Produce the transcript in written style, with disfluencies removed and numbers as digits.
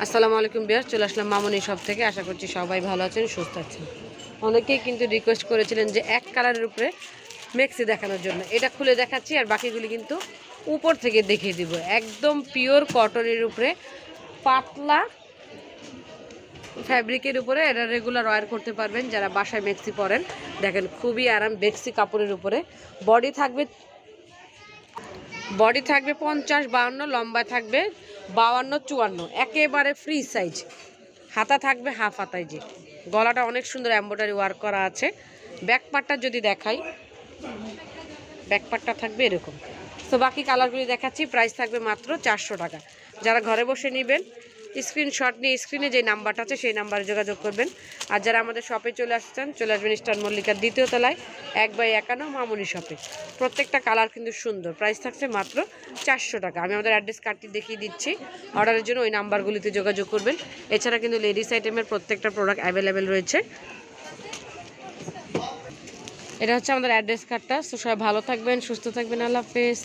আসসালামু আলাইকুম বিয়ার, চলে আসলাম মামনি শপ থেকে। আশা করছি সবাই ভালো আছেন, সুস্থ আছেন। অনেকেই কিন্তু রিকোয়েস্ট করেছিলেন যে এক কালারের উপরে মেক্সি দেখানোর জন্য। এটা খুলে দেখাচ্ছি আর বাকিগুলি কিন্তু উপর থেকে দেখিয়ে দিব। একদম পিওর কটনের উপরে পাতলা ফ্যাব্রিকের উপরে এটা রেগুলার ওয়্যার করতে পারবেন যারা বাসায় মেক্সি পরেন। দেখেন খুবই আরাম, মেক্সি কাপড়ের উপরে। বডি থাকবে 50-52, লম্বা থাকবে 52-54, একেবারে ফ্রি সাইজ। হাতা থাকবে হাফ হাতায়, যে গলাটা অনেক সুন্দর এমব্রয়ডারি ওয়ার্ক করা আছে। ব্যাক পার্টটা যদি দেখাই, ব্যাক পার্টটা থাকবে এরকম। তো বাকি কালারগুলি দেখাচ্ছি, প্রাইস থাকবে মাত্র 400 টাকা। যারা ঘরে বসে নেবেন স্ক্রিনশট নিয়ে স্ক্রিনে যে নাম্বারটা আছে সেই নাম্বারে যোগাযোগ করবেন। আর যারা আমাদের শপে চলে আসছেন, চলে আসবেন স্টার মল্লিকার 2য় তলায় 1/51 মামনি শপে। প্রত্যেকটা কালার কিন্তু সুন্দর। প্রাইস থাকছে মাত্র 400 টাকা। আমি আমাদের অ্যাড্রেস কার্ডটি দেখিয়ে দিচ্ছি, অর্ডারের জন্য ওই নাম্বারগুলিতে যোগাযোগ করবেন। এছাড়া কিন্তু লেডিস আইটেমের প্রত্যেকটা প্রোডাক্ট অ্যাভেলেবেল রয়েছে। এটা হচ্ছে আমাদের অ্যাড্রেস কার্ডটা। তো সবাই ভালো থাকবেন, সুস্থ থাকবেন। আল্লাহ হাফেজ।